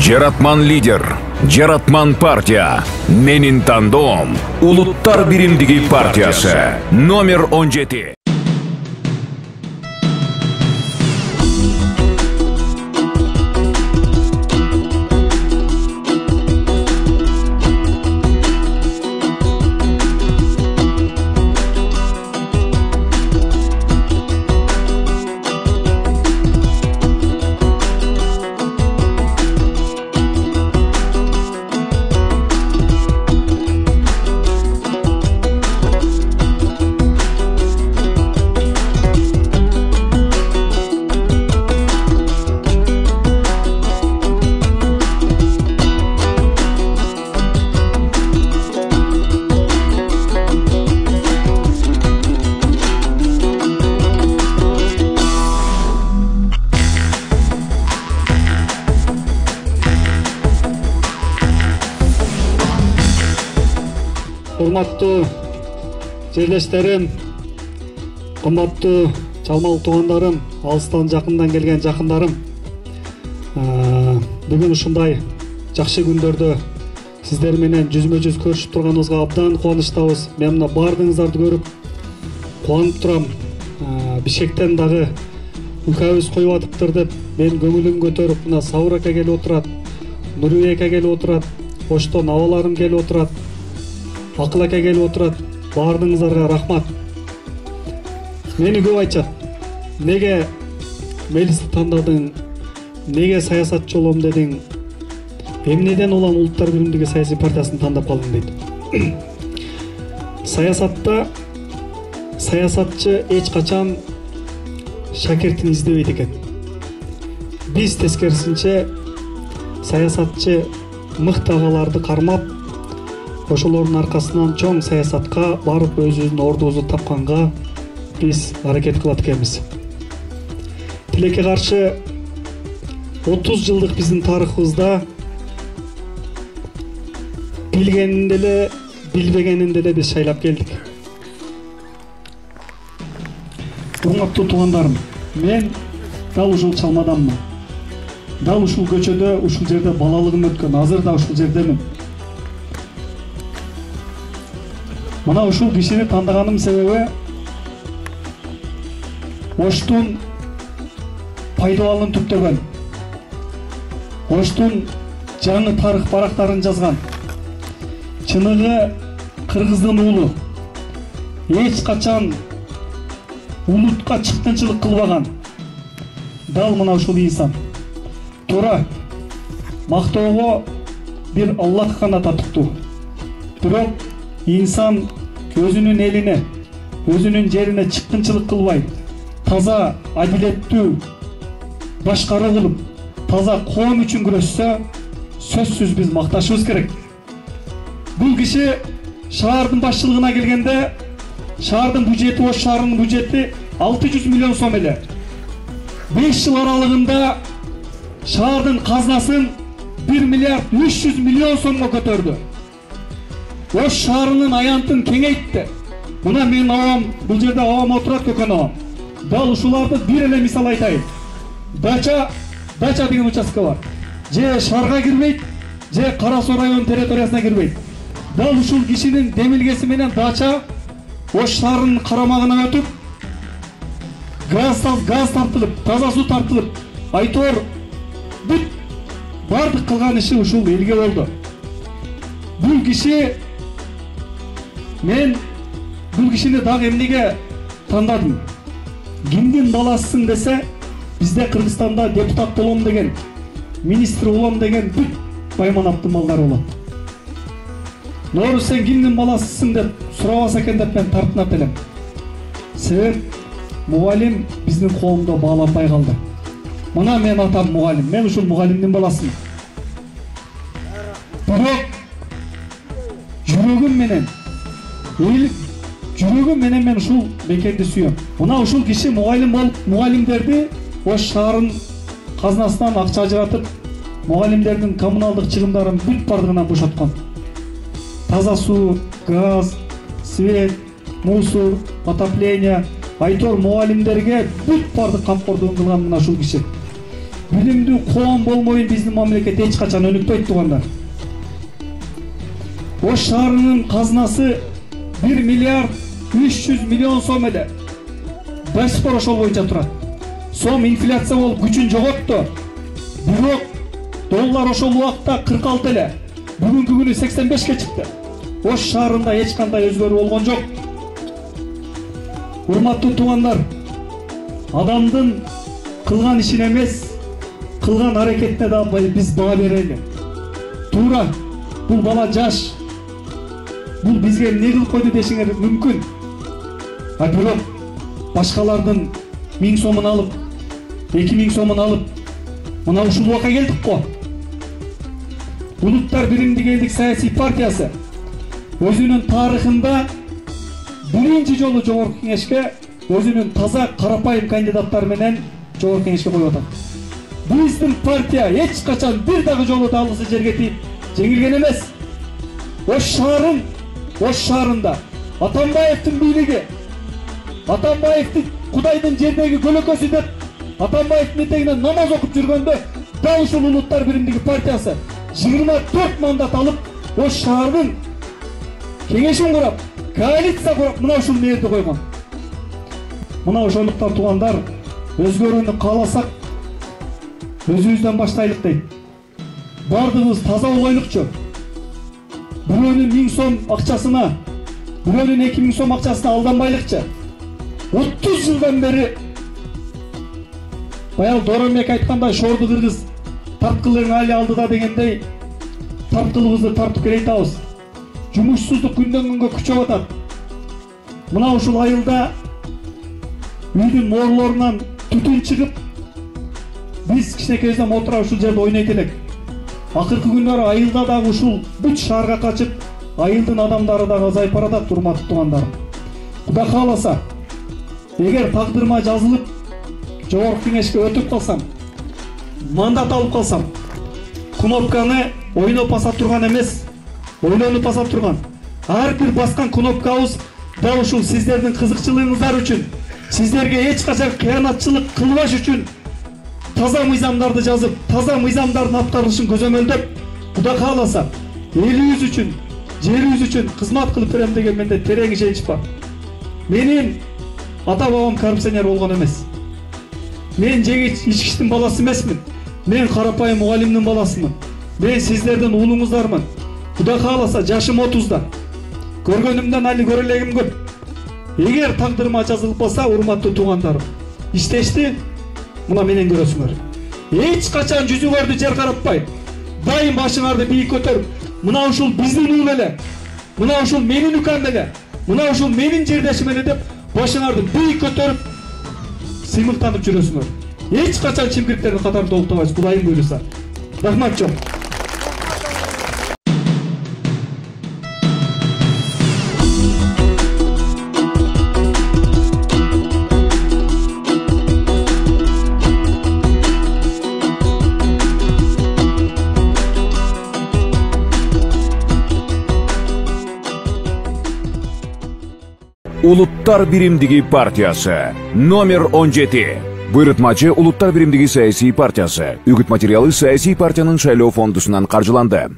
Жаратман лидер, Жаратман партия. Менин тандоом Улуттар биримдиги партиясы. Номер 17. Урматтуу жерлештерим, кымбаттуу чалмалык туугандарым, алыстан жакындан келген жакындарым. Бүгүн ушундай жакшы күндөрдө сиздер менен жүзмө-жүз көрүшүп турганыбызга абдан кубанычтабыз. Мен мына баардыгыңыздарды көрүп кубанып турам. Бишкектен дагы укабыз коюп атыптыр деп мен көңүлүм көтөрүп, мына Сабыр ака келип отурат, Нурбек ака келип отурат, Оштон абаларым келип отурат, Акыл ака келип отурат. Баардыгыңыздарга рахмат. Мени көп айтышат. Неге мелисти тандадың? Неге саясатчы болом дедиң? Эмнеден улам Улуттар биримдиги саясий партиясын тандап калдың дейт. Саясатта саясатчы эч качан шакиртин издебейт экен. Биз тескерисинче саясатчы мыкты агаларды кармап, ошолордун аркасынан чоң саясатка барып өзүбүздүн ордубузду тапканга биз аракет кылат экенбиз. Тилекке каршы 30 жылдык биздин тарыхыбызда билгенин деле, билбегенин деле биз шайлап келдик. Урматтуу туугандарым, мен дал ушул чалмаданмын. Дал ушул көчөдө, ушул жерде балалыгым өткөн, азыр да ушул жердемин. Мына ушул кишини тандаганым себеби Оштун пайдаланын түптөгөн, Оштун жаңы тарых барактарын жазган, чыныгы кыргыздын уулу, эч качан улутка чыккынчылык кылбаган дал мына ушул инсан. Туура мактоого бир Аллах гана татыктуу. Бирок инсан өзүнүн элине, өзүнүн жерине чыккынчылык кылбай, таза адилеттүү башкаруу кылып, таза коом үчүн күрөшсө, сөзсүз биз макташыбыз керек. Бул киши шаардын башчылыгына келгенде, шаардын бюджети, Ош шаарынын бюджети 600 миллион сом эле. 5 жыл аралыгында шаардын казнасын 1 миллиард 300 миллион сомго көтөрдү. Ош шаарынын аянтын кеңейтти. Мына мен авам, бул жерде авам отурат, көкөн авам. Дал ушуларды бир эле мисал айтайын. Дача деген участка бар. Же шаарга кирбейт, же Кара Суу районунун территориясына кирбейт. Дал ушул кишинин демилгеси менен Дача Ош шаарынын карамагына өтүп, газ тартылып, таза суу тартылып, айтор бүт бардык кылган иши ушул элге болду. Бул киши, мен бул кишини дагы эмнеге тандадым? Кимдин баласысың десе, бизде Кыргызстанда депутат болом деген, министр болом деген бүт Баймановдун балдары болот. Нору сен кимдин баласысың деп сурабаса экен деп мен тартынат элем. Себеп мугалим биздин коомдо бааланбай калды. Мына мен атам мугалим, мен ушул мугалимдин баласымын. Бирок жүрөгүм менен, жүрөгүм менен мен ушул мекенди сүйөм. Мына ушул киши мугалим болуп, мугалимдерди Ош шаарынын казнасынан акча ажыратып, мугалимдердин коммуналдык чыгымдарын бүт бардыгынан бошоткон. Таза суу, газ, свет, мусор, отопление, айтор мугалимдерге бүт бардык камкордугун кылган мына ушул киши. билимдүү коом болмойын биздин мамлекет эч качан өнүкпөйт туугандар. Ош шаарынын казынасы 1 миллиард 300 миллион сом эле. Башкы ошол боюнча турат. Сом инфляция болуп күчүн жоготту. Бирок доллар ошол убакта 46 эле. Бүгүнкү күнү 85ке чыкты. Ош шаарында эч кандай өзгөрүү болгон жок. Урматтуу туугандар, адамдын кылган ишине эмес, кылган аракетине да биз баа берели. Туура, бул бала жаш. Бул бизге эмне кылып койду дешиңер мүмкүн. А бирок башкалардын 1000 сомун алып, 2000 сомун алып, мына ушул убакка келдик го. Улуттар биримдиги элдик саясий партиясы өзүнүн тарыхында биринчи жолу жогорку кеңешке өзүнүн таза карапайым кандидаттары менен жогорку кеңешке коюп атат. Биздин партия эч качан бир дагы жолу далысы жерге тийип жеңилген эмес. Ош шаарында Атамбаевдин бийлиги, Атамбаевдин Кудайдын жердеги көлөкөсү деп Атамбаевдин этегинен намаз окуп жүргөндө дал ушул улуттар биримдиги партиясы 24 мандат алып, Ош шаардын кеңешин курап, коалиция курап, мына ушул мээрди койгон. Мына ошондуктан туугандар, өзгөрүүнү кааласак, өзүбүздөн баштайлык дейт. Бардыгыбыз таза болойлукчу. Бирөөнүн 1000 сом акчасына, бирөөнүн 2000 сом акчасына алданбайлыкчы. 30 жылдан бери баял Доромбек айткандай шорду кыргыз тарткылыгын али алдыда дегендей тарткылыбызды тартып келе атабыз. Жумушсуздук күндөн күнгө күчөп атат. Мына ушул айылда үйдүн mooрлорунан түтүн чыгып, биз кичинекейибизден отура ушул жерде ойнойт элек. Акыркы күндөрү айылда дагы ушул бүт шаарга качып, айылдын адамдары дагы азайып баратат, урматтуу туугандарым. Кудай кааласа, эгер тагдырыма жазылып, жогорку кеңешке өтүп калсам, мандат алып калсам, кнопканы ойноп баса турган эмес, ойлонуп баса турган. Ар бир баскан кнопкабыз дал ушул сиздердин кызыкчылыгыңыздар үчүн, сиздерге эч качан кыянатчылык кылбаш үчүн таза мыйзамдарды жазып, таза мыйзамдардын аткарылышын көзөмөлдөп, Кудай кааласа, элибиз үчүн, жерибиз үчүн кызмат кылып берем деген менде терең ишенич бар. Менин ата-бабам коррупционер болгон эмес. Мен жеги ичкичтин баласы эмесмин. Мен карапайым мугалимдин баласымын. Мен сиздердин уулуңуздармын. Кудай кааласа, жашым 30да. Көргөнүмдөн али көрө элегим көп. Эгер тагдырыма жазылып калса, урматтуу туугандарым, иштешти мына менен көрөсүңөр. Эч качан жүзүңөрдү жер каратпай, дайым башыңарды бийик көтөрүп, мына ушул биздин ул эле, мына ушул менин укам эле, мына ушул менин жердешим эле деп башыңарды бийик көтөрүп, сыймыктанып жүрөсүңөр. Эч качан чимкириктердин катарын толуктабайсыз, Кудайым буйруса. Рахмат жок. Улуттар биримдиги партиясы номер 17. Буйрутмачы Улуттар биримдиги саясий партиясы. Үгүт материалы саясий партиянын шайлоо фондусунан каржыланды.